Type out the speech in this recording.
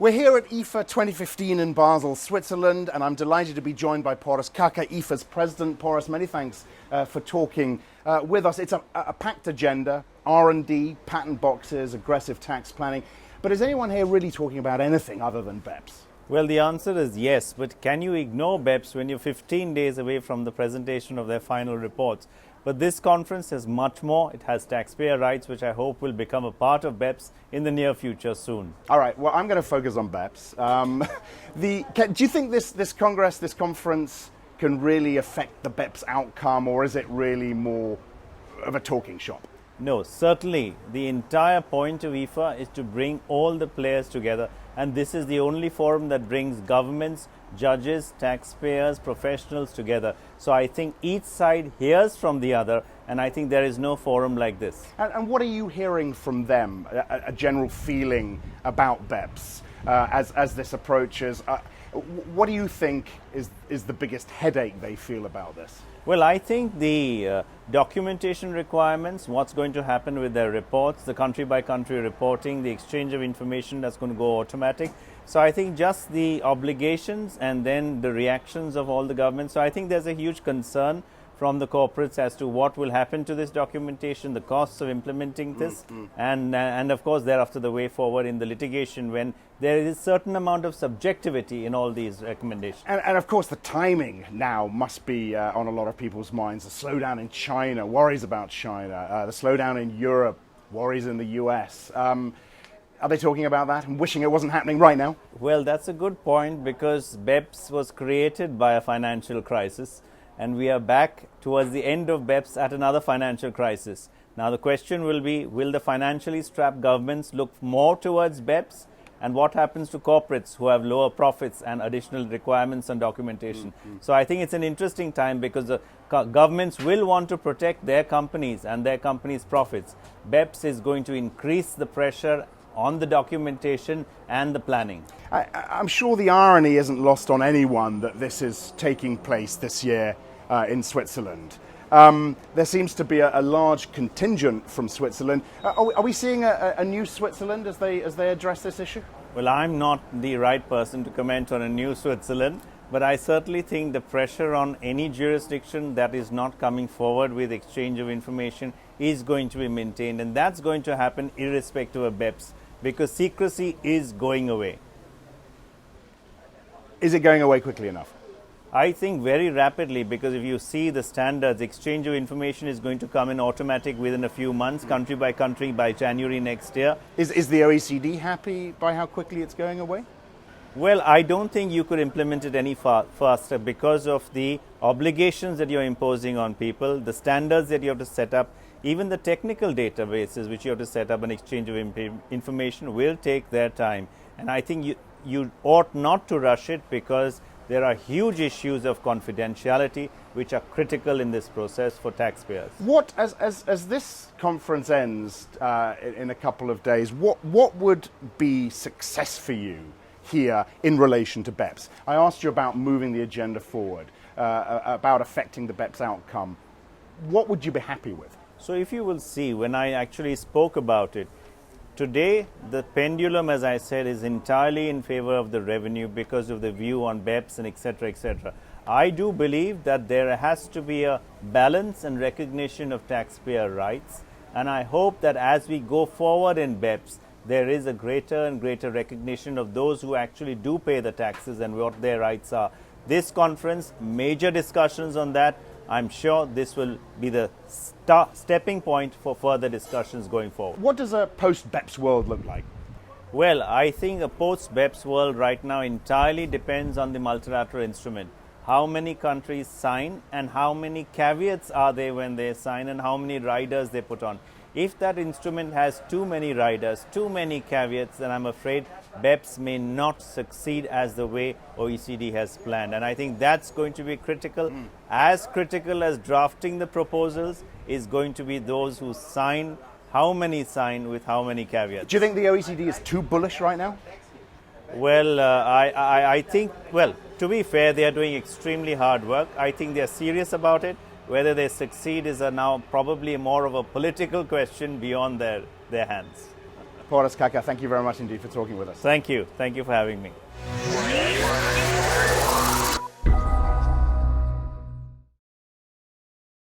We're here at IFA 2015 in Basel, Switzerland, and I'm delighted to be joined by Porus Kaka, IFA's president. Porus, many thanks for talking with us. It's a packed agenda: R&D, patent boxes, aggressive tax planning. But is anyone here really talking about anything other than BEPS? Well, the answer is yes, but can you ignore BEPS when you're 15 days away from the presentation of their final reports? But this conference has much more. It has taxpayer rights, which I hope will become a part of BEPS in the near future soon. All right, well, I'm going to focus on BEPS. Do you think this Congress, this conference, can really affect the BEPS outcome, or is it really more of a talking shop? No, certainly the entire point of IFA is to bring all the players together, and this is the only forum that brings governments, judges, taxpayers, professionals together. So I think each side hears from the other, and I think there is no forum like this. And what are you hearing from them, a general feeling about BEPS as this approaches? What do you think is the biggest headache they feel about this? Well, I think the documentation requirements, what's going to happen with their reports, the country-by-country reporting, the exchange of information that's going to go automatic. So I think just the obligations and then the reactions of all the governments. So I think there's a huge concern from the corporates as to what will happen to this documentation, the costs of implementing this, and of course thereafter the way forward in the litigation when there is a certain amount of subjectivity in all these recommendations. And of course the timing now must be on a lot of people's minds. The slowdown in China, worries about China, the slowdown in Europe, worries in the US. Are they talking about that and wishing it wasn't happening right now? Well, that's a good point, because BEPS was created by a financial crisis, and we are back towards the end of BEPS at another financial crisis. Now the question will be, will the financially strapped governments look more towards BEPS? And what happens to corporates who have lower profits and additional requirements on documentation? So I think it's an interesting time, because the governments will want to protect their companies and their companies' profits. BEPS is going to increase the pressure on the documentation and the planning. I'm sure the irony isn't lost on anyone that this is taking place this year in Switzerland. There seems to be a large contingent from Switzerland. Are we seeing a new Switzerland as they address this issue? Well, I'm not the right person to comment on a new Switzerland, but I certainly think the pressure on any jurisdiction that is not coming forward with exchange of information is going to be maintained, and that's going to happen irrespective of BEPS, because secrecy is going away. Is it going away quickly enough? I think very rapidly, because if you see the standards, exchange of information is going to come in automatic within a few months, country by country, by January next year. Is the OECD happy by how quickly it's going away? Well, I don't think you could implement it any faster, because of the obligations that you're imposing on people, the standards that you have to set up, even the technical databases which you have to set up, an exchange of information will take their time. And I think you ought not to rush it, because there are huge issues of confidentiality which are critical in this process for taxpayers. What, as this conference ends in a couple of days, what would be success for you here in relation to BEPS? I asked you about moving the agenda forward, about affecting the BEPS outcome. What would you be happy with? So if you will see, when I actually spoke about it, today the pendulum, as I said, is entirely in favor of the revenue because of the view on BEPS and etc., etc. I do believe that there has to be a balance and recognition of taxpayer rights, and I hope that as we go forward in BEPS, there is a greater and greater recognition of those who actually do pay the taxes and what their rights are. This conference, major discussions on that. I'm sure this will be the stepping point for further discussions going forward. What does a post-BEPS world look like? Well, I think a post-BEPS world right now entirely depends on the multilateral instrument. How many countries sign and how many caveats are there when they sign and how many riders they put on. If that instrument has too many riders, too many caveats, then I'm afraid BEPS may not succeed as the way OECD has planned. And I think that's going to be critical. As critical as drafting the proposals is going to be those who sign, how many sign with how many caveats. Do you think the OECD is too bullish right now? Well, I think, well, to be fair, they are doing extremely hard work. I think they are serious about it. Whether they succeed is now probably more of a political question beyond their hands. Porus Kaka, thank you very much indeed for talking with us. Thank you for having me.